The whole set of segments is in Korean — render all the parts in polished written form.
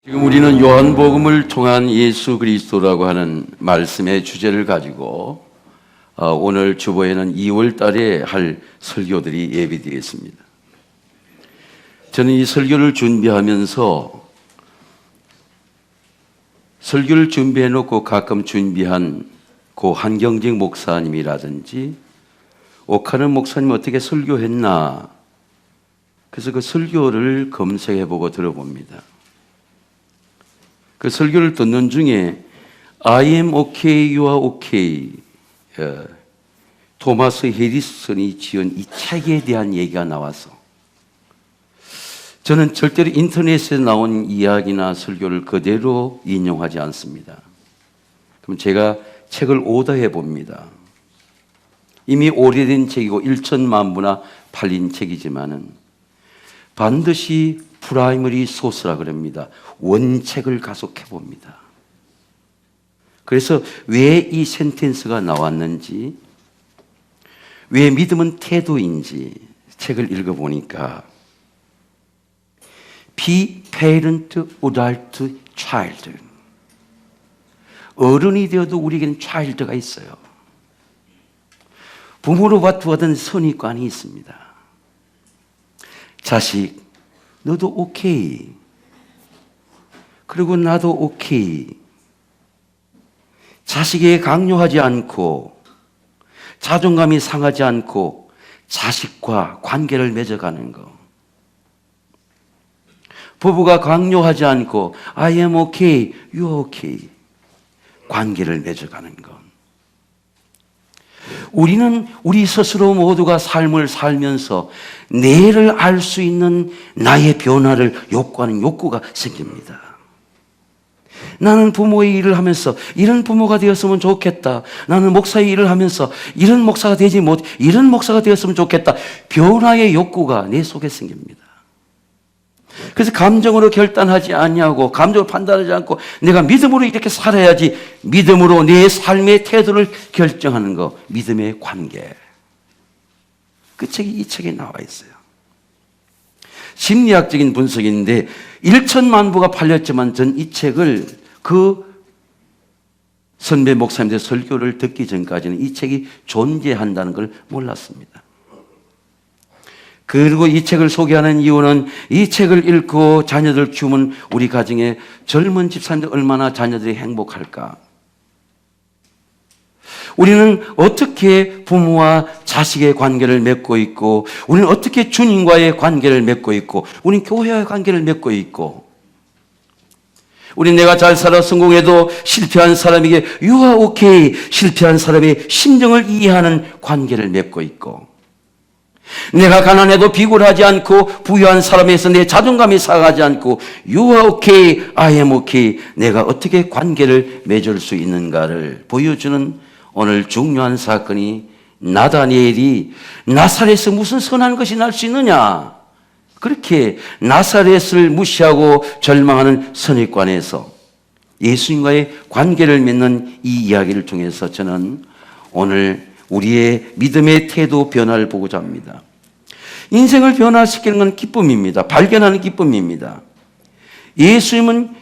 지금 우리는 요한복음을 통한 예수 그리스도라고 하는 말씀의 주제를 가지고 오늘 주보에는 2월 달에 할 설교들이 예비되어 있습니다. 저는 이 설교를 준비하면서 설교를 준비해 놓고 가끔 준비한 고 한경직 목사님이라든지 옥하는 목사님 어떻게 설교했나, 그래서 그 설교를 검색해 보고 들어봅니다. 그 설교를 듣는 중에 I am okay, you are okay, 토마스 해리슨이 지은 이 책에 대한 얘기가 나와서 저는 절대로 인터넷에 나온 이야기나 설교를 그대로 인용하지 않습니다. 그럼 제가 책을 오더해 봅니다. 이미 오래된 책이고 1천만 부나 팔린 책이지만은 반드시 프라이머리 소스라 그럽니다. 원책을 가속해 봅니다. 그래서 왜 이 센텐스가 나왔는지, 왜 믿음은 태도인지 책을 읽어보니까 Be parent without child. 어른이 되어도 우리에게는 child가 있어요. 부모로부터 받은 선입관이 있습니다. 자식, 너도 오케이. 그리고 나도 오케이. 자식에게 강요하지 않고 자존감이 상하지 않고 자식과 관계를 맺어가는 것. 부부가 강요하지 않고 I am okay, you are okay. 관계를 맺어가는 것. 우리는 우리 스스로 모두가 삶을 살면서 내를 알 수 있는 나의 변화를 욕구하는 욕구가 생깁니다. 나는 부모의 일을 하면서 이런 부모가 되었으면 좋겠다. 나는 목사의 일을 하면서 이런 목사가 되지 못, 이런 목사가 되었으면 좋겠다. 변화의 욕구가 내 속에 생깁니다. 그래서 감정으로 결단하지 아니하고 감정으로 판단하지 않고 내가 믿음으로 이렇게 살아야지, 믿음으로 내 삶의 태도를 결정하는 거, 믿음의 관계. 그 책이 이 책에 나와 있어요. 심리학적인 분석인데 1천만 부가 팔렸지만 전 이 책을 그 선배 목사님들 설교를 듣기 전까지는 이 책이 존재한다는 걸 몰랐습니다. 그리고 이 책을 소개하는 이유는 이 책을 읽고 자녀들 키우면 우리 가정에 젊은 집사님들 얼마나 자녀들이 행복할까? 우리는 어떻게 부모와 자식의 관계를 맺고 있고, 우리는 어떻게 주님과의 관계를 맺고 있고, 우리는 교회와의 관계를 맺고 있고, 우리는 내가 잘 살아 성공해도 실패한 사람에게 You are okay, 실패한 사람의 심정을 이해하는 관계를 맺고 있고, 내가 가난해도 비굴하지 않고 부유한 사람에서 내 자존감이 상하지 않고 You are okay, I am okay, 내가 어떻게 관계를 맺을 수 있는가를 보여주는 오늘 중요한 사건이, 나다니엘이 나사렛에서 무슨 선한 것이 날 수 있느냐, 그렇게 나사렛을 무시하고 절망하는 선입관에서 예수님과의 관계를 맺는 이 이야기를 통해서 저는 오늘 우리의 믿음의 태도 변화를 보고자 합니다. 인생을 변화시키는 건 기쁨입니다. 발견하는 기쁨입니다. 예수님은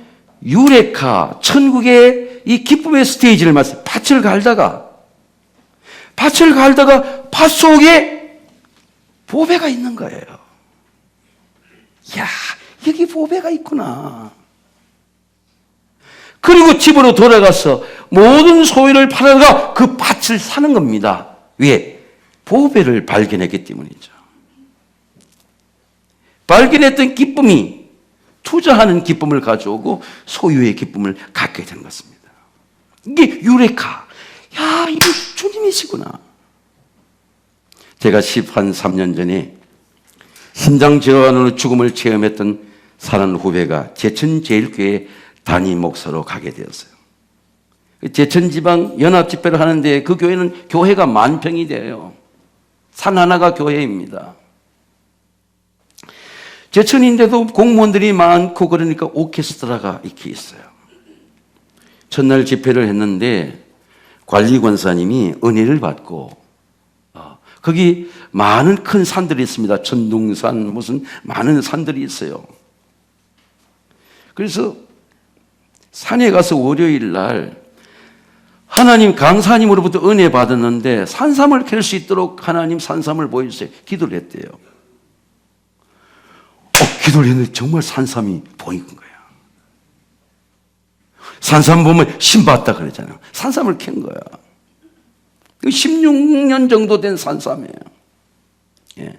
유레카, 천국의 이 기쁨의 스테이지를 말씀, 밭을 갈다가 밭 속에 보배가 있는 거예요. 야, 여기 보배가 있구나. 그리고 집으로 돌아가서 모든 소유를 팔아가 그 밭을 사는 겁니다. 왜? 보배를 발견했기 때문이죠. 발견했던 기쁨이 투자하는 기쁨을 가져오고 소유의 기쁨을 갖게 된 것입니다. 이게 유레카. 야, 이게 주님이시구나. 제가 13년 전에 심장질환으로 죽음을 체험했던 사는 후배가 제천제일교회 담임 목사로 가게 되었어요. 제천지방 연합집회를 하는데 그 교회는 교회가 만평이 돼요. 산 하나가 교회입니다. 제천인데도 공무원들이 많고 그러니까 오케스트라가 이렇게 있어요. 첫날 집회를 했는데 관리권사님이 은혜를 받고 거기 많은 큰 산들이 있습니다. 천둥산 무슨 많은 산들이 있어요. 그래서 산에 가서 월요일 날 하나님 강사님으로부터 은혜 받았는데 산삼을 캘 수 있도록 하나님 산삼을 보여주세요. 기도를 했대요. 기도를 했는데 정말 산삼이 보인 거야. 산삼 보면 신받다 그러잖아요. 산삼을 캔 거야. 16년 정도 된 산삼이에요. 예.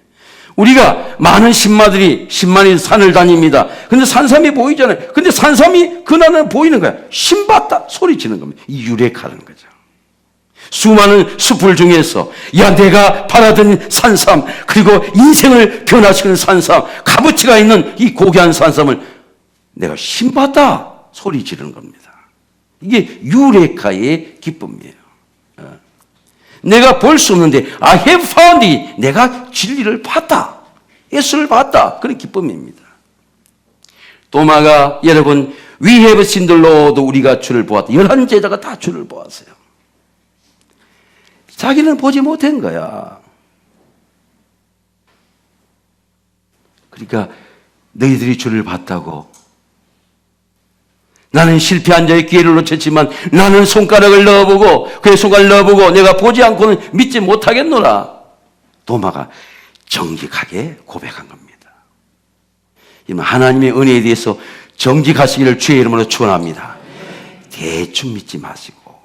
우리가 많은 신만이 산을 다닙니다. 근데 산삼이 보이잖아요. 근데 산삼이 그날은 보이는 거야. 신받다 소리치는 겁니다. 이 유레카라는 거죠. 수많은 숲을 중에서 내가 바라던 산삼, 그리고 인생을 변화시키는 산삼, 값어치가 있는 이 고귀한 산삼을 내가 신받다 소리 지르는 겁니다. 이게 유레카의 기쁨이에요. 내가 볼 수 없는데 I have found it. 내가 진리를 봤다. 예수를 봤다. 그런 기쁨입니다. 도마가 여러분 We have seen the Lord, 우리가 주를 보았다. 11 제자가 다 주를 보았어요. 자기는 보지 못한 거야. 그러니까 너희들이 주를 봤다고. 나는 실패한 자의 기회를 놓쳤지만 나는 손가락을 넣어보고 그의 손가락을 넣어보고 내가 보지 않고는 믿지 못하겠노라. 도마가 정직하게 고백한 겁니다. 하나님의 은혜에 대해서 정직하시기를 주의 이름으로 축원합니다. 대충 믿지 마시고.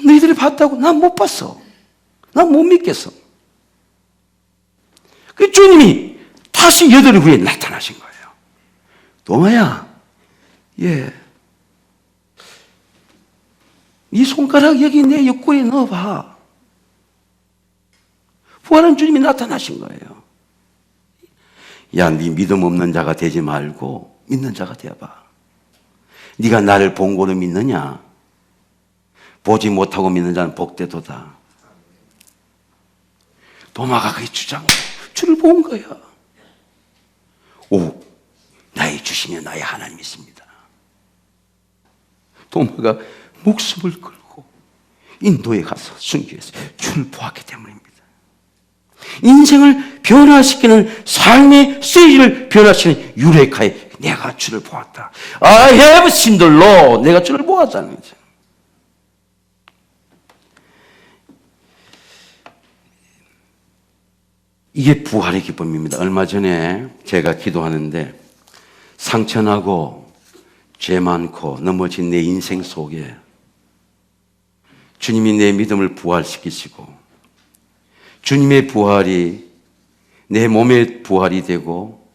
너희들이 봤다고? 난 못 봤어. 난 못 믿겠어. 그 주님이 다시 8일 후에 나타나신 거예요. 도마야, 이 손가락 여기 내 옆구리에 넣어봐. 부활한 주님이 나타나신 거예요. 네 믿음 없는 자가 되지 말고 믿는 자가 되어봐. 네가 나를 본 거로 믿느냐? 보지 못하고 믿는 자는 복되도다. 도마가 그의 주장, 주를 본 거야. 나의 주시며 나의 하나님 있습니다. 도마가 목숨을 걸고 인도에 가서 순교했어요. 주를 보았기 때문입니다. 인생을 변화시키는 삶의 스테이지를 변화시키는 유레카에 내가 주를 보았다. I have seen the Lord. 내가 주를 보았다는 거죠. 이게 부활의 기쁨입니다. 얼마 전에 제가 기도하는데 상처나고 죄 많고 넘어진 내 인생 속에 주님이 내 믿음을 부활시키시고 주님의 부활이 내 몸의 부활이 되고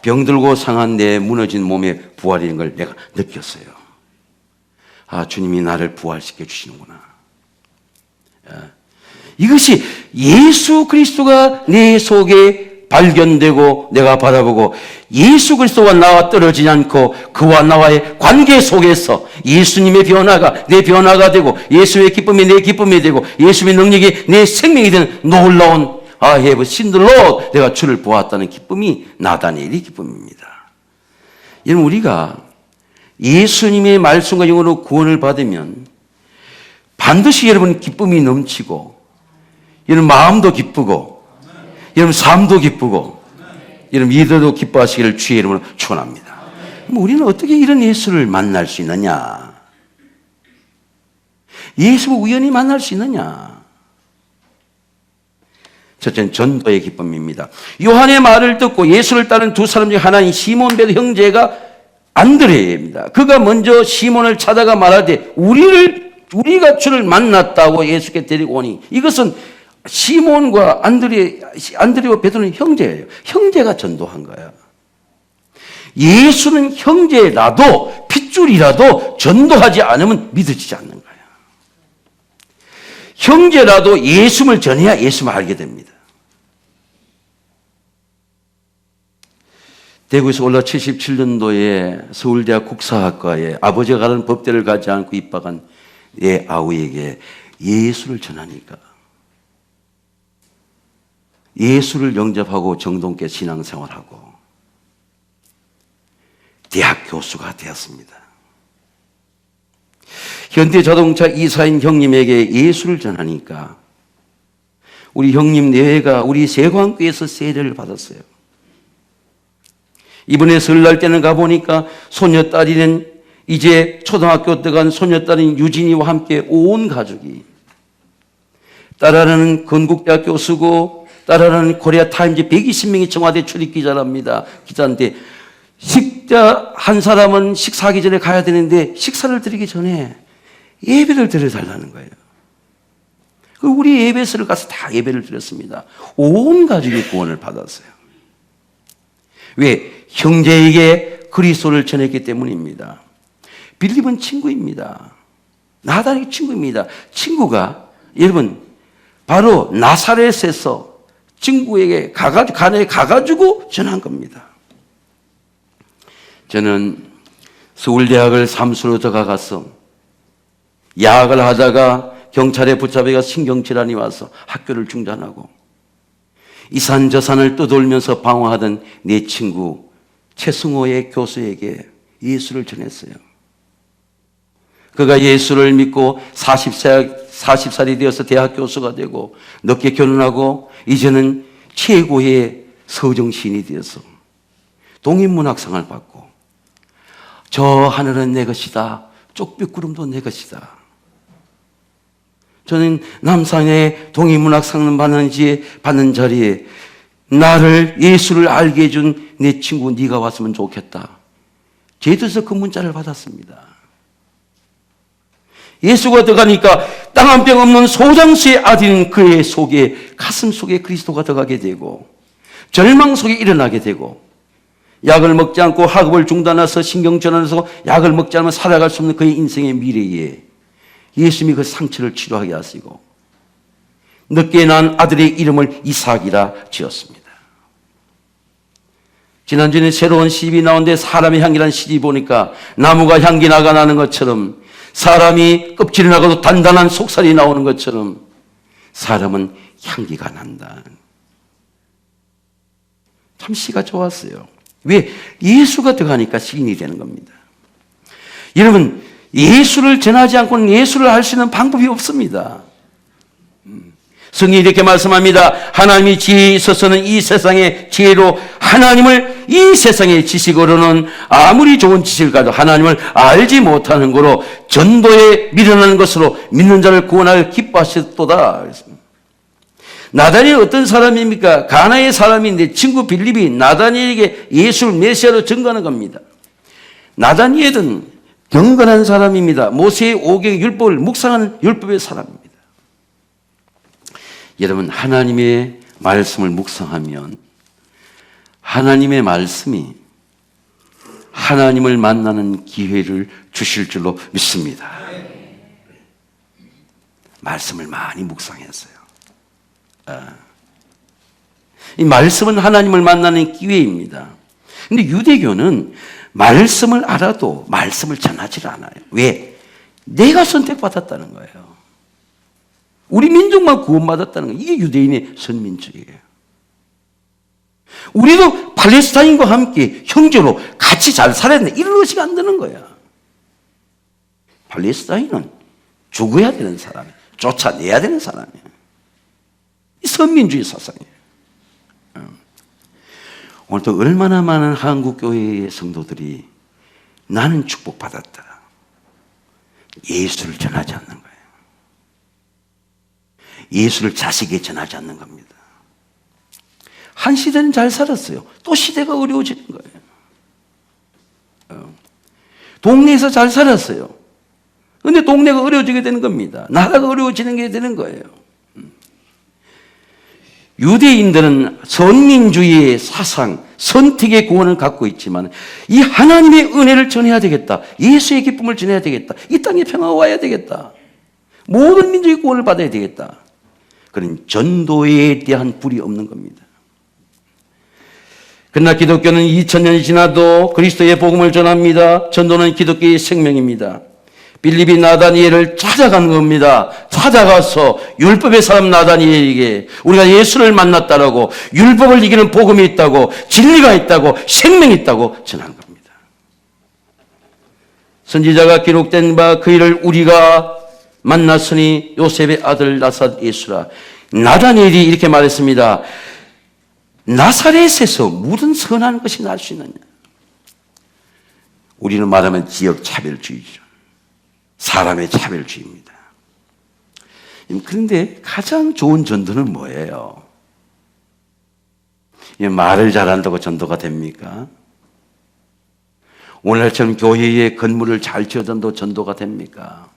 병들고 상한 내 무너진 몸의 부활인 걸 내가 느꼈어요. 주님이 나를 부활시켜 주시는구나. 이것이 예수 그리스도가 내 속에 발견되고 내가 바라보고 예수 그리스도와 나와 떨어지지 않고 그와 나와의 관계 속에서 예수님의 변화가 내 변화가 되고 예수의 기쁨이 내 기쁨이 되고 예수의 능력이 내 생명이 되는 놀라운 I have seen the Lord, 내가 주를 보았다는 기쁨이 나다니엘의 기쁨입니다. 여러분, 우리가 예수님의 말씀과 영으로 구원을 받으면 반드시 여러분 기쁨이 넘치고 여러분 마음도 기쁘고 여러분 삶도 기쁘고 여러분 믿어도 기뻐하시기를 주의 이름으로 축원합니다. 우리는 어떻게 이런 예수를 만날 수 있느냐? 예수를 우연히 만날 수 있느냐? 첫째는 전도의 기쁨입니다. 요한의 말을 듣고 예수를 따른 두 사람 중 하나인 시몬 베드로 형제가 안드레입니다. 그가 먼저 시몬을 찾아가 말하되 우리가 주를 만났다고 예수께 데리고 오니, 이것은 시몬과 안드레와 베드로는 형제예요. 형제가 전도한 거야. 예수는 형제라도 핏줄이라도 전도하지 않으면 믿어지지 않는 거야. 형제라도 예수를 전해야 예수를 알게 됩니다. 대구에서 올라 77년도에 서울대학 국사학과에 아버지가 가는 법대를 가지 않고 입학한 내 아우에게 예수를 전하니까 예수를 영접하고 정동께 신앙생활하고 대학 교수가 되었습니다. 현대자동차 이사인 형님에게 예수를 전하니까 우리 형님 내외가 우리 세광교에서 세례를 받았어요. 이번에 설날 때는 가보니까 소녀딸이는 이제 초등학교 때 간 소녀딸인 유진이와 함께 온 가족이, 딸아라는 건국대학 교수고 딸아라는 코리아 타임즈 120명의 청와대 출입 기자인데 식자 한 사람은 식사하기 전에 가야 되는데 식사를 드리기 전에 예배를 드려달라는 거예요. 우리 예배소를 가서 다 예배를 드렸습니다. 온 가족이 구원을 받았어요. 왜? 형제에게 그리스도를 전했기 때문입니다. 빌립은 친구입니다. 나단이 친구입니다. 친구가 여러분 바로 나사렛에서 친구에게 가나에 가가지고 전한 겁니다. 저는 서울대학을 삼수로 들어가서 야학을 하다가 경찰에 붙잡혀가 신경질환이 와서 학교를 중단하고 이 산 저 산을 떠돌면서 방황하던 내 친구 최승호의 교수에게 예수를 전했어요. 그가 예수를 믿고 40살이 되어서 대학 교수가 되고 늦게 결혼하고 이제는 최고의 서정시인이 되어서 동인문학상을 받고 저 하늘은 내 것이다. 쪽빛구름도 내 것이다. 저는 남산의 동인문학상을 받는 자리에 나를 예수를 알게 해준 내 친구 네가 왔으면 좋겠다. 제주에서 그 문자를 받았습니다. 예수가 들어가니까 땅 한 평 없는 소장수의 아들인 그의 속에 가슴 속에 그리스도가 들어가게 되고 절망 속에 일어나게 되고 약을 먹지 않고 학업을 중단해서 신경전환해서 약을 먹지 않으면 살아갈 수 없는 그의 인생의 미래에 예수님이 그 상처를 치료하게 하시고 늦게 난 아들의 이름을 이삭이라 지었습니다. 지난주에 새로운 시집이 나오는데 사람의 향기라는 시집이 보니까 나무가 향기 나는 것처럼 사람이 껍질이 나가도 단단한 속살이 나오는 것처럼 사람은 향기가 난다. 참 시가 좋았어요. 왜? 예수가 들어가니까 시인이 되는 겁니다. 여러분, 예수를 전하지 않고는 예수를 알 수 있는 방법이 없습니다. 성경이 이렇게 말씀합니다. 하나님이 지혜에 있어서는 이 세상의 지혜로 하나님을 이 세상의 지식으로는 아무리 좋은 지식을 가도 하나님을 알지 못하는 거로 전도에 미련하는 것으로 믿는 자를 구원할 기뻐하셨도다. 나단이 어떤 사람입니까? 가나의 사람인데 친구 빌립이 나다니엘에게 예수를 메시아로 증거하는 겁니다. 나다니엘은 경건한 사람입니다. 모세의 5경 율법을 묵상하는 율법의 사람입니다. 여러분, 하나님의 말씀을 묵상하면 하나님의 말씀이 하나님을 만나는 기회를 주실 줄로 믿습니다. 말씀을 많이 묵상했어요. 이 말씀은 하나님을 만나는 기회입니다. 근데 유대교는 말씀을 알아도 말씀을 전하지 않아요. 왜? 내가 선택받았다는 거예요. 우리 민족만 구원받았다는 거예요. 이게 유대인의 선민주의예요. 우리도 팔레스타인과 함께 형제로 같이 잘 살아야 된다. 이런 것이 안 되는 거야. 팔레스타인은 죽어야 되는 사람이에요. 쫓아내야 되는 사람이에요. 이 선민주의 사상이에요. 오늘도 얼마나 많은 한국교회의 성도들이 나는 축복받았다. 예수를 전하지 않는 거예요. 예수를 자식에게 전하지 않는 겁니다. 한 시대는 잘 살았어요. 또 시대가 어려워지는 거예요. 동네에서 잘 살았어요. 그런데 동네가 어려워지게 되는 겁니다. 나라가 어려워지는 게 되는 거예요. 유대인들은 선민주의의 사상, 선택의 구원을 갖고 있지만 이 하나님의 은혜를 전해야 되겠다. 예수의 기쁨을 전해야 되겠다. 이 땅에 평화가 와야 되겠다. 모든 민족이 구원을 받아야 되겠다. 그런 전도에 대한 불이 없는 겁니다. 그러나 기독교는 2000년이 지나도 그리스도의 복음을 전합니다. 전도는 기독교의 생명입니다. 빌립이 나다니엘을 찾아간 겁니다. 찾아가서 율법의 사람 나다니엘에게 우리가 예수를 만났다라고 율법을 이기는 복음이 있다고 진리가 있다고 생명이 있다고 전한 겁니다. 선지자가 기록된 바 그 일을 우리가 만났으니 요셉의 아들 나사렛 예수라. 나다니엘이 이렇게 말했습니다. 나사렛에서 무슨 선한 것이 날 수 있느냐? 우리는 말하면 지역 차별주의죠. 사람의 차별주의입니다. 그런데 가장 좋은 전도는 뭐예요? 말을 잘한다고 전도가 됩니까? 오늘처럼 교회의 건물을 잘 지어준다고 전도가 됩니까?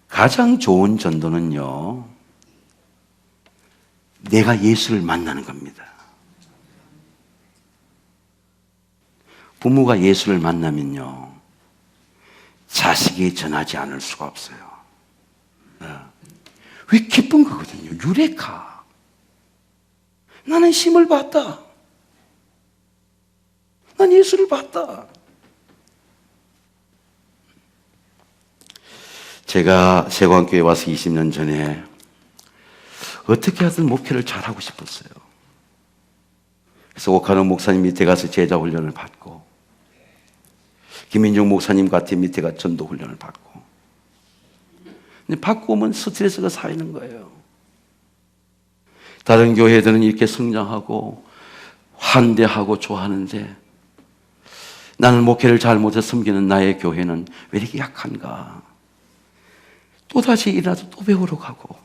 가장 좋은 전도는요, 내가 예수를 만나는 겁니다. 부모가 예수를 만나면요, 자식이 전하지 않을 수가 없어요. 왜 기쁜 거거든요. 유레카. 나는 힘을 봤다. 난 예수를 봤다. 제가 세관교회 와서 20년 전에 어떻게 하든 목회를 잘하고 싶었어요. 그래서 오카노 목사님 밑에 가서 제자 훈련을 받고, 김민종 목사님 같은 밑에 가 전도 훈련을 받고, 근데 받고 오면 스트레스가 쌓이는 거예요. 다른 교회들은 이렇게 성장하고 환대하고 좋아하는데 나는 목회를 잘 못해서 섬기는 나의 교회는 왜 이렇게 약한가? 또다시 일어나서 또 배우러 가고.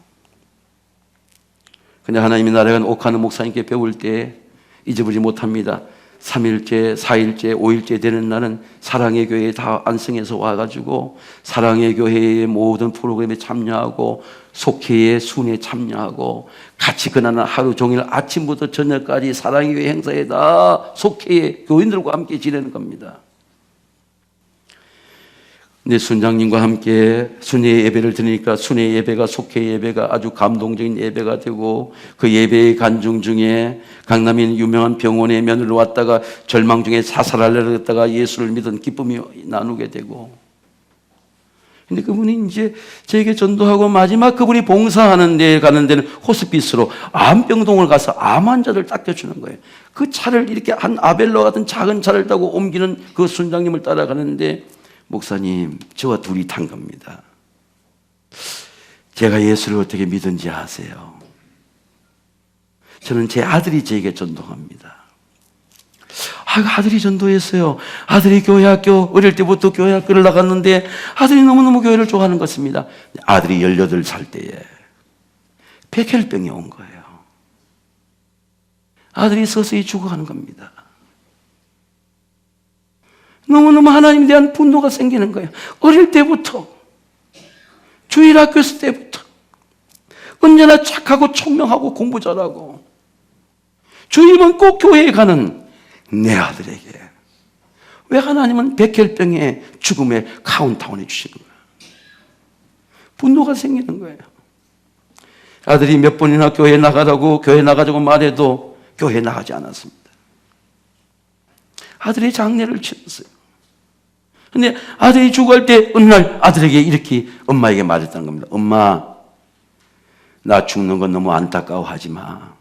근데 하나님의 나라가 오카노 목사님께 배울 때 잊어버리지 못합니다. 3일째, 4일째, 5일째 되는 날은 사랑의 교회에 다 안성에서 와가지고 사랑의 교회의 모든 프로그램에 참여하고 속회의 순회에 참여하고 같이 그날은 하루 종일 아침부터 저녁까지 사랑의 교회 행사에 다 속회의 교인들과 함께 지내는 겁니다. 근데 순장님과 함께 순회 예배를 드리니까 순회 예배가 속회 예배가 아주 감동적인 예배가 되고, 그 예배의 간중 중에 강남에 있는 유명한 병원에 며느리로 왔다가 절망 중에 사살하려고 했다가 예수를 믿은 기쁨이 나누게 되고, 근데 그분이 이제 저에게 전도하고 마지막 그분이 봉사하는 데 가는 데는 호스피스로 암병동을 가서 암 환자들 닦여주는 거예요. 그 차를 이렇게 한 아벨로 같은 작은 차를 타고 옮기는 그 순장님을 따라가는데, 목사님, 저와 둘이 탄 겁니다. 제가 예수를 어떻게 믿은지 아세요? 저는 제 아들이 저에게 전도합니다. 아들이 전도했어요. 아들이 교회학교, 어릴 때부터 교회학교를 나갔는데 아들이 너무너무 교회를 좋아하는 것입니다. 아들이 18살 때에 백혈병이 온 거예요. 아들이 서서히 죽어가는 겁니다. 너무너무 하나님에 대한 분노가 생기는 거예요. 어릴 때부터, 주일학교 있을 때부터 언제나 착하고 총명하고 공부 잘하고 주일은 꼭 교회에 가는 내 아들에게 왜 하나님은 백혈병의 죽음의 카운트다운해 주시는 거예요? 분노가 생기는 거예요. 아들이 몇 번이나 교회 나가라고 교회 나가자고 말해도 교회 나가지 않았습니다. 아들이 장례를 치렀어요. 근데 아들이 죽을 때 어느 날 아들에게 이렇게 엄마에게 말했다는 겁니다. 엄마, 나 죽는 건 너무 안타까워하지 마.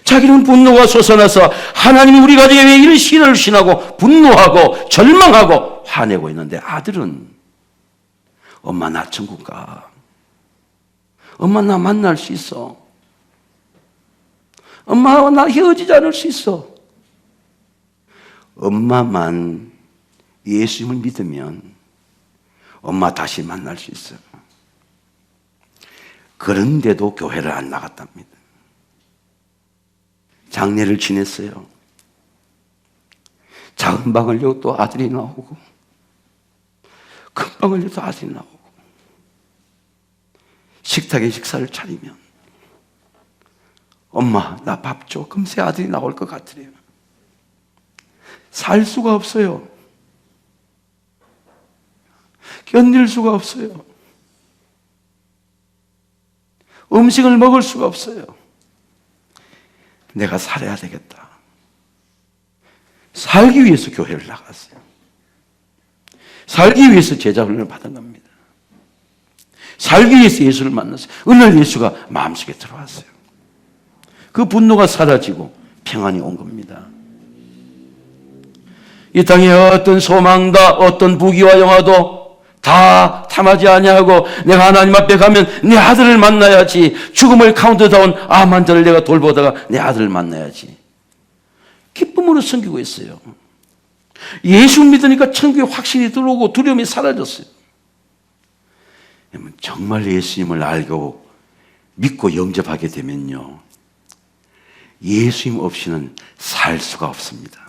자기는 분노가 솟아나서 하나님이 우리 가정에 왜 이런 시련을 주시나고 분노하고 절망하고 화내고 있는데, 아들은 엄마 나 천국 가. 엄마 나 만날 수 있어. 엄마와 나 헤어지지 않을 수 있어. 엄마만 예수님을 믿으면 엄마 다시 만날 수 있어요. 그런데도 교회를 안 나갔답니다. 장례를 지냈어요. 작은 방을 열고 아들이 나오고, 큰 방을 열고 아들이 나오고, 식탁에 식사를 차리면 엄마 나 밥 줘. 금세 아들이 나올 것 같으래요. 살 수가 없어요. 견딜 수가 없어요. 음식을 먹을 수가 없어요. 내가 살아야 되겠다. 살기 위해서 교회를 나갔어요. 살기 위해서 제자훈련을 받은 겁니다. 살기 위해서 예수를 만났어요. 어느 날 예수가 마음속에 들어왔어요. 그 분노가 사라지고 평안이 온 겁니다. 이 땅에 어떤 소망다, 어떤 부귀와 영화도 다 탐하지 아니하고 내가 하나님 앞에 가면 내 아들을 만나야지, 죽음을 카운트다운 암 환자를 내가 돌보다가 내 아들을 만나야지, 기쁨으로 섬기고 있어요. 예수 믿으니까 천국에 확신이 들어오고 두려움이 사라졌어요. 정말 예수님을 알고 믿고 영접하게 되면요, 예수님 없이는 살 수가 없습니다.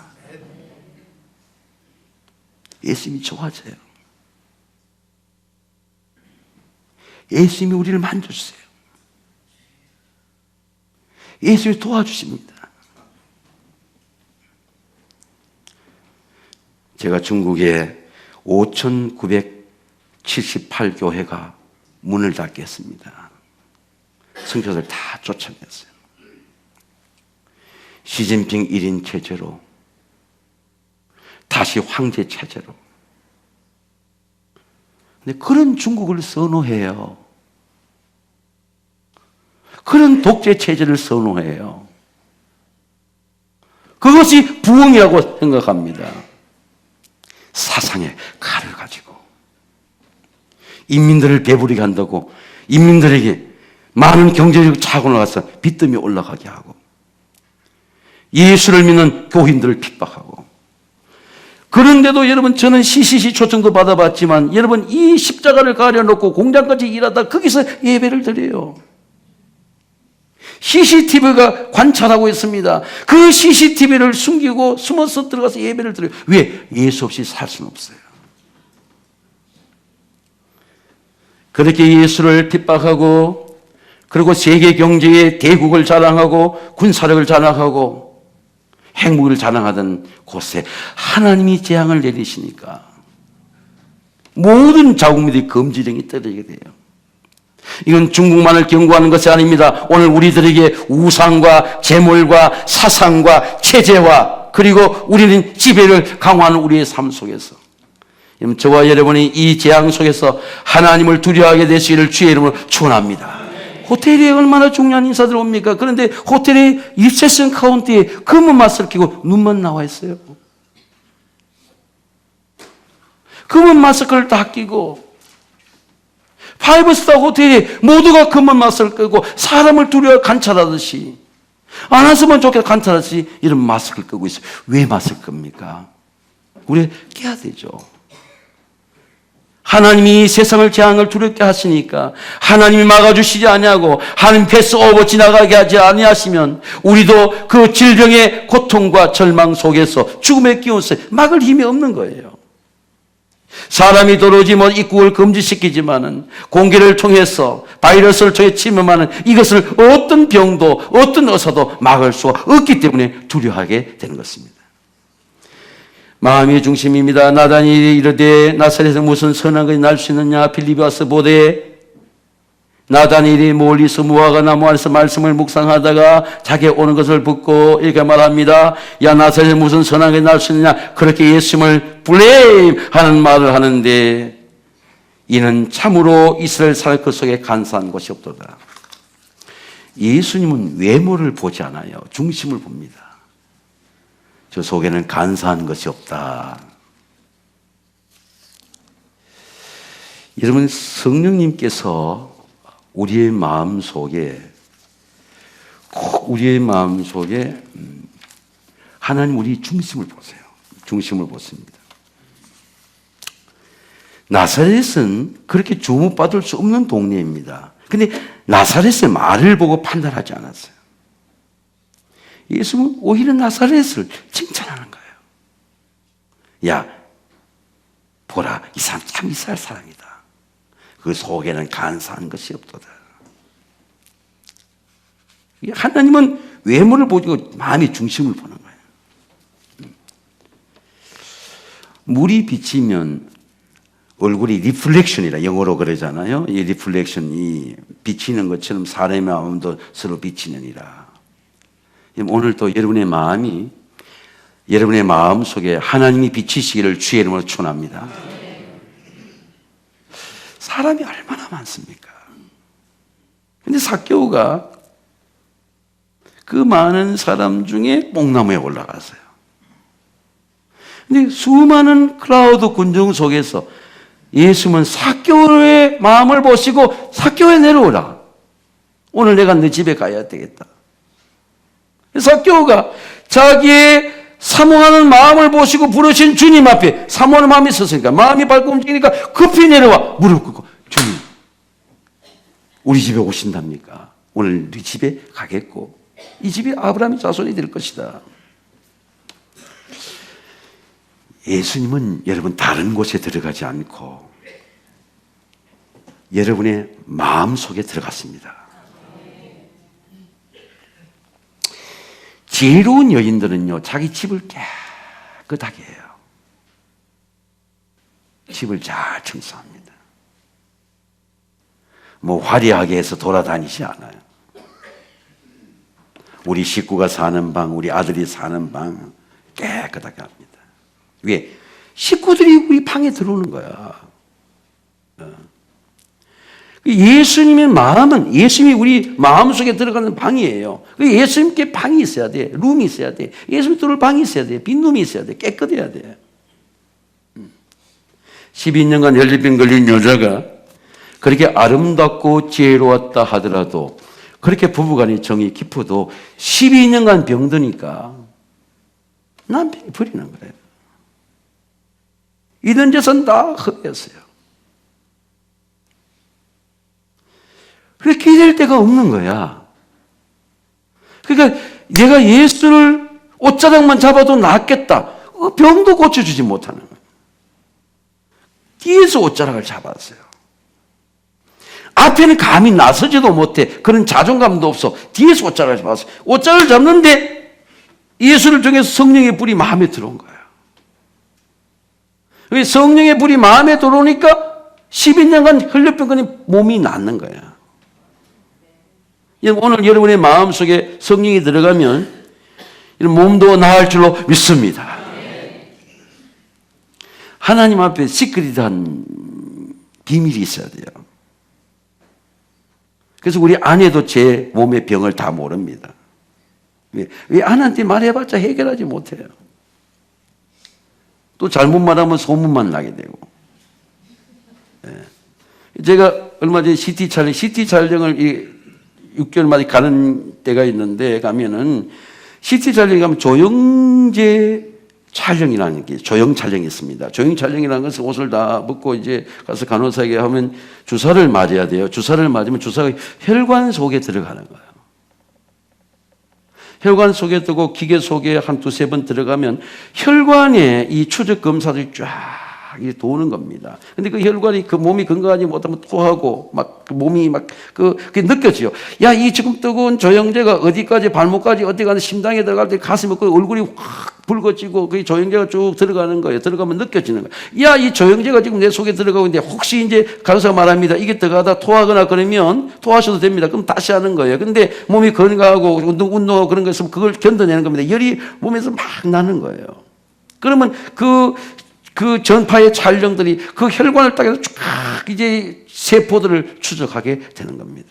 예수님이 좋아져요. 예수님이 우리를 만져주세요. 예수님이 도와주십니다. 제가 중국에 5,978교회가 문을 닫게 했습니다. 선교사를 다 쫓아냈어요. 시진핑 1인 체제로, 다시 황제 체제로. 근데 그런 중국을 선호해요. 그런 독재 체제를 선호해요. 그것이 부흥이라고 생각합니다. 사상의 칼을 가지고 인민들을 배부리게 한다고 인민들에게 많은 경제적 자금을 나가서 빚더미 올라가게 하고, 예수를 믿는 교인들을 핍박하고. 그런데도 여러분, 저는 CCC 초청도 받아봤지만 여러분, 이 십자가를 가려놓고 공장까지 일하다 거기서 예배를 드려요. CCTV가 관찰하고 있습니다. 그 CCTV를 숨기고 숨어서 들어가서 예배를 드려요. 왜? 예수 없이 살 수는 없어요. 그렇게 예수를 핍박하고, 그리고 세계 경제의 대국을 자랑하고 군사력을 자랑하고 핵무기를 자랑하던 곳에 하나님이 재앙을 내리시니까 모든 자국민들이 금지령이 떨어지게 돼요. 이건 중국만을 경고하는 것이 아닙니다. 오늘 우리들에게 우상과 재물과 사상과 체제와, 그리고 우리는 지배를 강화하는 우리의 삶 속에서, 저와 여러분이 이 재앙 속에서 하나님을 두려워하게 되시기를 주의 이름으로 축원합니다. 호텔에 얼마나 중요한 인사들 옵니까? 그런데 호텔의 리셉션 카운터에 검은 마스크를 끼고 눈만 나와 있어요. 검은 마스크를 다 끼고, 파이브스타 호텔에 모두가 검은 마스크를 끼고 사람을 두려워 관찰하듯이, 안 왔으면 좋겠다 관찰하듯이 이런 마스크를 끼고 있어요. 왜 마스크를 끕니까? 우리 깨야 되죠. 하나님이 세상을 재앙을 두렵게 하시니까, 하나님이 막아주시지 아니하고 하나님 패스오버 지나가게 하지 아니하시면 우리도 그 질병의 고통과 절망 속에서 죽음의 기운에 막을 힘이 없는 거예요. 사람이 들어오지 못 입국을 금지시키지만은 공기를 통해서, 바이러스를 통해 침범하는 이것을 어떤 병도 어떤 의사도 막을 수가 없기 때문에 두려워하게 되는 것입니다. 마음의 중심입니다. 나단이 이르되 나사렛에서 무슨 선한 것이 날 수 있느냐. 빌립에 와서 보되 나다니엘이 멀리서 무화과 나무 안에서 말씀을 묵상하다가 자기 오는 것을 듣고 이렇게 말합니다. 야, 나사렛에 무슨 선한 것이 날 수 있느냐. 그렇게 예수님을 블레임하는 말을 하는데, 이는 참으로 이스라엘 사람 그 속에 간사한 것이 없도다. 예수님은 외모를 보지 않아요. 중심을 봅니다. 저 속에는 간사한 것이 없다. 여러분, 성령님께서 우리의 마음 속에, 하나님 우리 중심을 보세요. 중심을 보십니다. 나사렛은 그렇게 주목받을 수 없는 동네입니다. 근데 나사렛의 말을 보고 판단하지 않았어요. 예수는 오히려 나사렛을 칭찬하는 거예요. 야, 보라, 이 사람 참 이스라엘 사람이다. 그 속에는 간사한 것이 없도다. 하나님은 외모를 보고 마음의 중심을 보는 거예요. 물이 비치면 얼굴이 리플렉션이라 영어로 그러잖아요. 이 리플렉션이 비치는 것처럼 사람의 마음도 서로 비치느니라. 오늘도 여러분의 마음이, 여러분의 마음 속에 하나님이 비치시기를 주의 이름으로 축원합니다. 사람이 얼마나 많습니까? 근데 삭개오가 그 많은 사람 중에 뽕나무에 올라갔어요. 근데 수많은 클라우드 군중 속에서 예수님은 삭개오의 마음을 보시고 삭개오에 내려오라. 오늘 내가 네 집에 가야 되겠다. 삭개오가 자기의 사모하는 마음을 보시고 부르신 주님 앞에 사모하는 마음이 있었으니까 마음이 밝고 움직이니까 급히 내려와 무릎 꿇고 주님 우리 집에 오신답니까? 오늘 우리 집에 가겠고 이 집이 아브라함의 자손이 될 것이다. 예수님은 여러분 다른 곳에 들어가지 않고 여러분의 마음속에 들어갔습니다. 지혜로운 여인들은요 자기 집을 깨끗하게 해요. 집을 잘 청소합니다. 뭐 화려하게 해서 돌아다니지 않아요. 우리 식구가 사는 방, 우리 아들이 사는 방 깨끗하게 합니다. 왜? 식구들이 우리 방에 들어오는 거야. 예수님의 마음은 예수님이 우리 마음속에 들어가는 방이에요. 예수님께 방이 있어야 돼. 룸이 있어야 돼. 예수님 들어올 방이 있어야 돼. 빈 룸이 있어야 돼. 깨끗해야 돼. 12년간 혈류병 걸린 여자가 그렇게 아름답고 지혜로웠다 하더라도 그렇게 부부간의 정이 깊어도 12년간 병드니까 남편이 버리는 거예요. 이런 재산 다 흡였어요. 그래서 기댈 데가 없는 거야. 그러니까 내가 예수를 옷자락만 잡아도 낫겠다. 병도 고쳐주지 못하는 거야. 뒤에서 옷자락을 잡았어요. 앞에는 감히 나서지도 못해. 그런 자존감도 없어. 뒤에서 옷자락을 잡았어요. 옷자락을 잡는데 예수를 통해서 성령의 불이 마음에 들어온 거야. 성령의 불이 마음에 들어오니까 12년간 혈류병 걸린 몸이 낫는 거야. 오늘 여러분의 마음속에 성령이 들어가면 몸도 나을 줄로 믿습니다. 하나님 앞에 시크릿한 비밀이 있어야 돼요. 그래서 우리 아내도 제 몸의 병을 다 모릅니다. 왜 아내한테 말해봤자 해결하지 못해요. 또 잘못 말하면 소문만 나게 되고. 제가 얼마 전에 CT 촬영을 6개월마다 가는 때가 있는데 가면은 CT 촬영에 가면 조영제 촬영이라는 게 조영 촬영이 있습니다. 조영 촬영이라는 것은 옷을 다 벗고 이제 가서 간호사에게 하면 주사를 맞아야 돼요. 주사를 맞으면 주사가 혈관 속에 들어가는 거예요. 혈관 속에 들고 기계 속에 한 두세 번 들어가면 혈관에 이 추적 검사들이 쫙 도는 겁니다. 근데 그 혈관이 그 몸이 건강하지 못하면 토하고 막 몸이 막 그게 느껴져요. 야, 이 지금 뜨거운 조영제가 어디까지 발목까지 어디 가는 심장에 들어갈 때 가슴이 그 얼굴이 확 붉어지고 그 조영제가 쭉 들어가는 거예요. 들어가면 느껴지는 거예요. 야, 이 조영제가 지금 내 속에 들어가고 있는데 혹시 이제 간호사가 말합니다. 이게 들어가다 토하거나 그러면 토하셔도 됩니다. 그럼 다시 하는 거예요. 근데 몸이 건강하고 운동하고 그런 거 있으면 그걸 견뎌내는 겁니다. 열이 몸에서 막 나는 거예요. 그러면 그 전파의 촬영들이 그 혈관을 따라서 쭉 이제 세포들을 추적하게 되는 겁니다.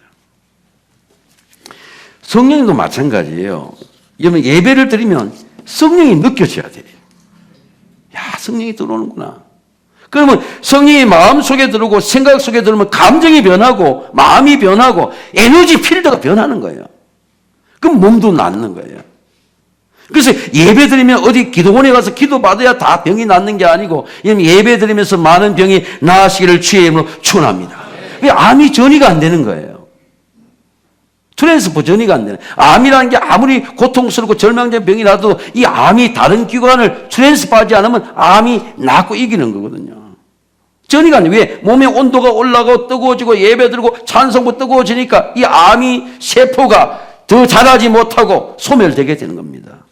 성령도 마찬가지예요. 여러분 예배를 드리면 성령이 느껴져야 돼요. 야, 성령이 들어오는구나. 그러면 성령이 마음 속에 들어오고 생각 속에 들어오면 감정이 변하고 마음이 변하고 에너지 필드가 변하는 거예요. 그럼 몸도 낫는 거예요. 그래서 예배 드리면 어디 기도원에 가서 기도 받아야 다 병이 낫는 게 아니고 예배 드리면서 많은 병이 나으시기를 주의 이름으로 축원합니다. 왜 암이 전이가 안 되는 거예요. 트랜스포 전이가 안 되는. 암이라는 게 아무리 고통스럽고 절망적인 병이 나도 이 암이 다른 기관을 트랜스포하지 않으면 암이 낫고 이기는 거거든요. 전이가 안 돼. 왜? 몸의 온도가 올라가고 뜨거워지고 예배 드리고 찬송부 뜨거워지니까 이 암이 세포가 더 자라지 못하고 소멸되게 되는 겁니다.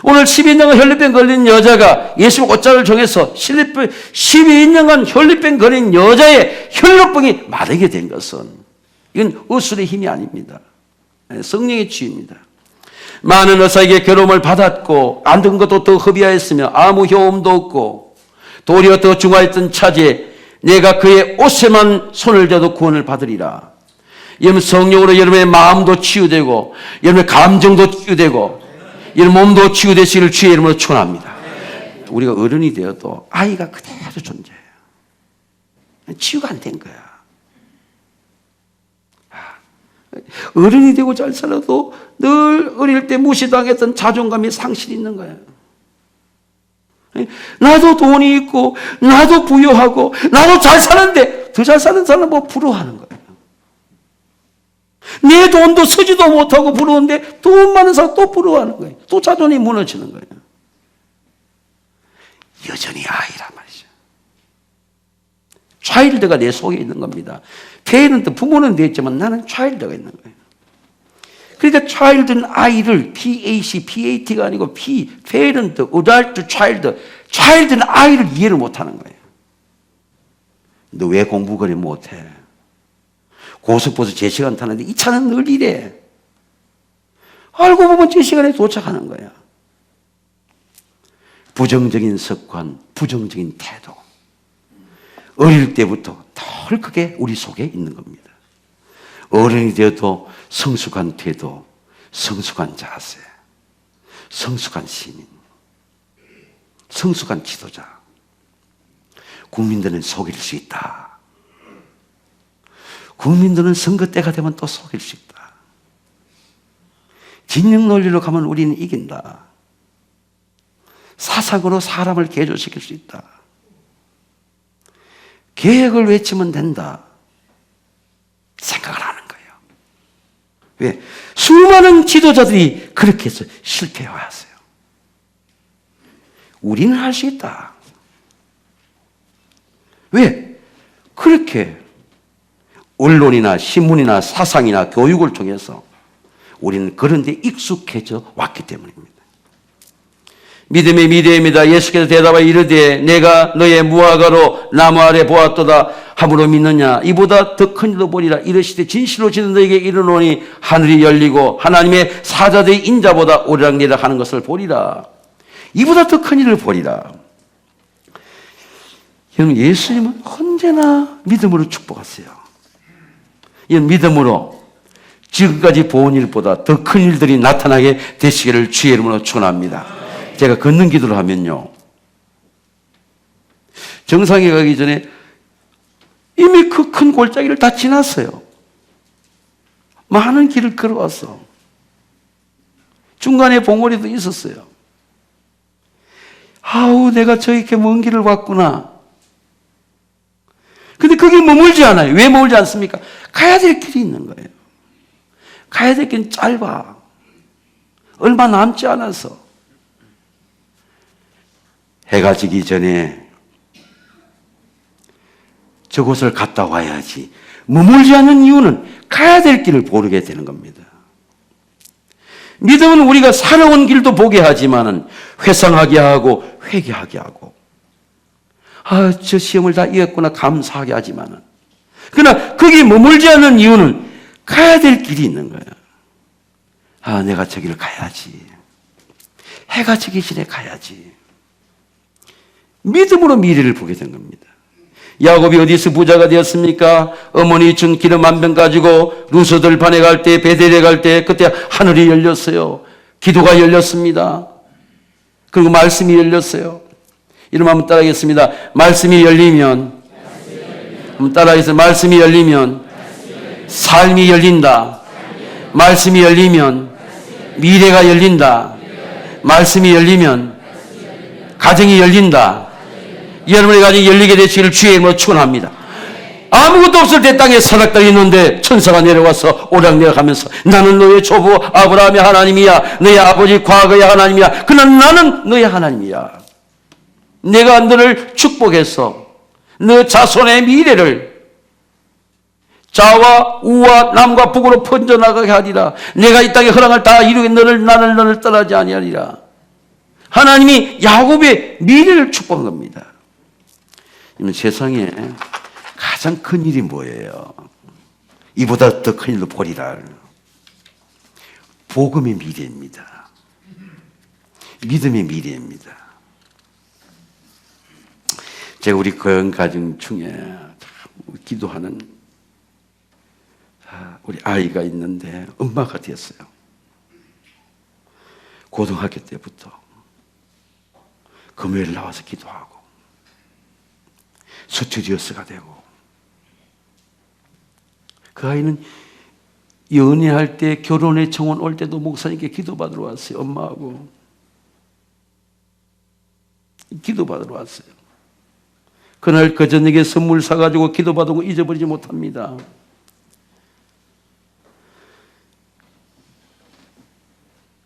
오늘 12년간 혈류병 걸린 여자가 예수 옷자를 정해서 12년간 혈류병 걸린 여자의 혈류병이 마르게 된 것은 이건 의술의 힘이 아닙니다. 성령의 치유입니다. 많은 의사에게 괴로움을 받았고 안 든 것도 더 허비하였으며 아무 효험도 없고 도리어 더 중하였던 차지에 내가 그의 옷에만 손을 대도 구원을 받으리라. 여러분 성령으로 여러분의 마음도 치유되고 여러분의 감정도 치유되고 여러분 몸도 치유되시기를 주의 이름으로 축원합니다. 우리가 어른이 되어도 아이가 그대로 존재해요. 치유가 안 된 거야. 어른이 되고 잘 살아도 늘 어릴 때 무시당했던 자존감이 상실이 있는 거예요. 나도 돈이 있고 나도 부유하고 나도 잘 사는데 더 잘 사는 사람은 뭐 부러워하는 거예요. 내 돈도 쓰지도 못하고 부러운데 돈 많은 사람 또 부러워하는 거예요. 또 자존이 무너지는 거예요. 여전히 아이란 말이죠. 차일드가 내 속에 있는 겁니다. 페이런트, 부모는 됐지만 나는 차일드가 있는 거예요. 그러니까 차일드는 아이를 PAT가 아니고 페이런트, 어덜트, 차일드는 아이를 이해를 못하는 거예요. 너 왜 공부 그리 못해? 고속버스 제 시간 타는데 이 차는 늘 이래. 알고 보면 제 시간에 도착하는 거야. 부정적인 습관, 부정적인 태도. 어릴 때부터 덜 크게 우리 속에 있는 겁니다. 어른이 되어도 성숙한 태도, 성숙한 자세, 성숙한 시민, 성숙한 지도자. 국민들은 속일 수 있다. 국민들은 선거 때가 되면 또 속일 수 있다. 진영 논리로 가면 우리는 이긴다. 사상으로 사람을 개조시킬 수 있다. 계획을 외치면 된다. 생각을 하는 거예요. 왜? 수많은 지도자들이 그렇게 해서 실패해왔어요. 우리는 할 수 있다. 왜? 그렇게 언론이나 신문이나 사상이나 교육을 통해서 우리는 그런 데 익숙해져 왔기 때문입니다. 믿음의 미래입니다. 예수께서 대답하여 이르되 내가 너의 무화과로 나무 아래 보았도다 함으로 믿느냐. 이보다 더 큰 일도 보리라. 이르시되 진실로 진실로 너에게 이르노니 하늘이 열리고 하나님의 사자들의 인자보다 오르락내리락 하는 것을 보리라. 이보다 더 큰 일을 보리라. 여러분, 예수님은 언제나 믿음으로 축복하세요. 이 믿음으로 지금까지 본 일보다 더 큰 일들이 나타나게 되시기를 주의 이름으로 축원합니다. 제가 걷는 기도를 하면요, 정상에 가기 전에 이미 그 큰 골짜기를 다 지났어요. 많은 길을 걸어왔어. 중간에 봉우리도 있었어요. 아우, 내가 저렇게 먼 길을 왔구나. 근데 거기 머물지 않아요. 왜 머물지 않습니까? 가야 될 길이 있는 거예요. 가야 될 길은 짧아. 얼마 남지 않아서. 해가 지기 전에 저곳을 갔다 와야지. 머물지 않는 이유는 가야 될 길을 모르게 되는 겁니다. 믿음은 우리가 살아온 길도 보게 하지만은 회상하게 하고 회개하게 하고, 아, 저 시험을 다 이겼구나 감사하게 하지만은, 그러나 거기 머물지 않는 이유는 가야 될 길이 있는 거예요. 아, 내가 저기를 가야지. 해가 지기 전에 가야지. 믿음으로 미래를 보게 된 겁니다. 야곱이 어디서 부자가 되었습니까? 어머니 준 기름 한 병 가지고 루스들 반에 갈 때, 베델에 갈 때, 그때 하늘이 열렸어요. 기도가 열렸습니다. 그리고 말씀이 열렸어요. 이름 한번 따라하겠습니다. 말씀이 열리면, 한번 따라하겠습니다. 말씀이 열리면 삶이 열린다. 말씀이 열리면 미래가 열린다. 말씀이 열리면 가정이 열린다. 여러분의 가정이 열리게 되시기를 주의 이름으로 축원합니다. 아무것도 없을 때 땅에 사닥다리 있는데 천사가 내려와서 오락내락하면서 나는 너의 조부 아브라함의 하나님이야. 너의 아버지 과거의 하나님이야. 그러나 나는 너의 하나님이야. 내가 너를 축복해서 너 자손의 미래를 좌와 우와 남과 북으로 번져나가게 하리라. 내가 이 땅에 허락을 다 이루게 나를 떠나지 아니하리라. 하나님이 야곱의 미래를 축복한 겁니다. 세상에 가장 큰 일이 뭐예요? 이보다 더 큰 일도 보리라. 복음의 미래입니다. 믿음의 미래입니다. 제가 우리 거연 가정 중에 기도하는 우리 아이가 있는데 엄마가 됐어요. 고등학교 때부터 금요일 나와서 기도하고 스튜디오스가 되고, 그 아이는 연애할 때 결혼의 청혼 올 때도 목사님께 기도받으러 왔어요. 엄마하고 기도받으러 왔어요. 그날 그 저녁에 선물 사가지고 기도받은 거 잊어버리지 못합니다.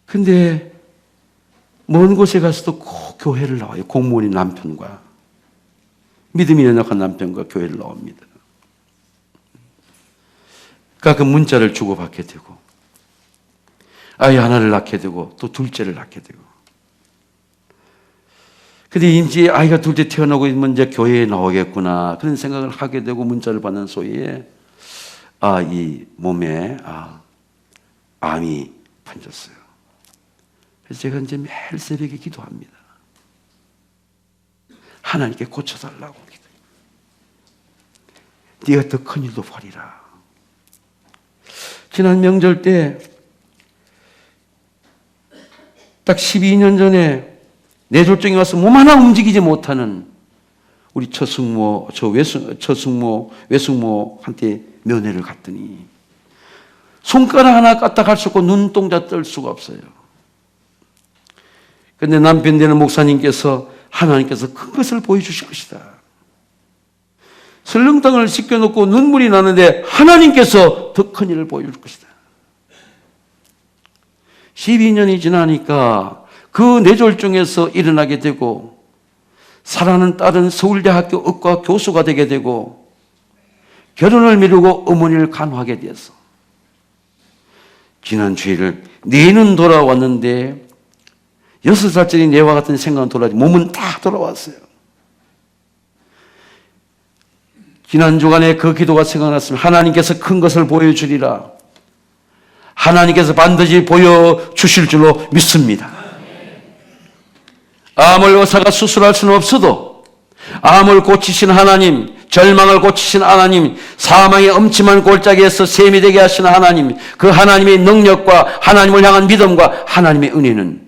근데 먼 곳에 가서도 꼭 교회를 나와요. 공무원인 남편과 믿음이 연약한 남편과 교회를 나옵니다. 가끔 문자를 주고받게 되고 아이 하나를 낳게 되고 또 둘째를 낳게 되고 근데 이제 아이가 둘째 태어나고 있으면 이제 교회에 나오겠구나 그런 생각을 하게 되고 문자를 받는 소리에 이 몸에 암이 번졌어요. 그래서 제가 이제 매일 새벽에 기도합니다. 하나님께 고쳐달라고 기도해요. 네가 더 큰 일도 벌이라. 지난 명절 때 딱 12년 전에 뇌졸중이 와서 몸 하나 움직이지 못하는 우리 처숙모, 외숙모한테 면회를 갔더니 손가락 하나 까딱 수 없고 눈동자 뜰 수가 없어요. 그런데 남편 되는 목사님께서 하나님께서 큰 것을 보여주실 것이다. 설렁탕을 시켜놓고 눈물이 나는데 하나님께서 더 큰 일을 보여줄 것이다. 12년이 지나니까 그 뇌졸중에서 일어나게 되고 사랑하는 딸은 서울대학교 의과 교수가 되게 되고 결혼을 미루고 어머니를 간호하게 되었어. 지난 주일을 뇌는 돌아왔는데 6살짜리 뇌와 같은 생각은 돌아오지 몸은 다 돌아왔어요. 지난 주간에 그 기도가 생각났으면 하나님께서 큰 것을 보여주리라. 하나님께서 반드시 보여주실 줄로 믿습니다. 암을 의사가 수술할 수는 없어도 암을 고치신 하나님, 절망을 고치신 하나님, 사망의 엄침한 골짜기에서 셈이 되게 하시는 하나님, 그 하나님의 능력과 하나님을 향한 믿음과 하나님의 은혜는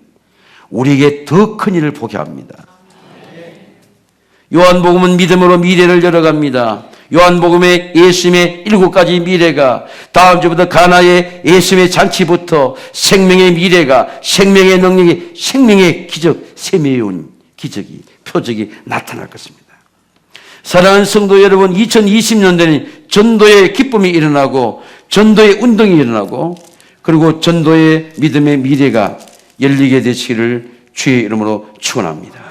우리에게 더 큰 일을 보게 합니다. 요한복음은 믿음으로 미래를 열어갑니다. 요한복음의 예수님의 7가지 미래가 다음 주부터 가나의 예수님의 잔치부터 생명의 미래가 생명의 능력이 생명의 기적, 셈이 온 기적이 표적이 나타날 것입니다. 사랑하는 성도 여러분, 2020년도에는 전도의 기쁨이 일어나고 전도의 운동이 일어나고 그리고 전도의 믿음의 미래가 열리게 되시기를 주의 이름으로 축원합니다.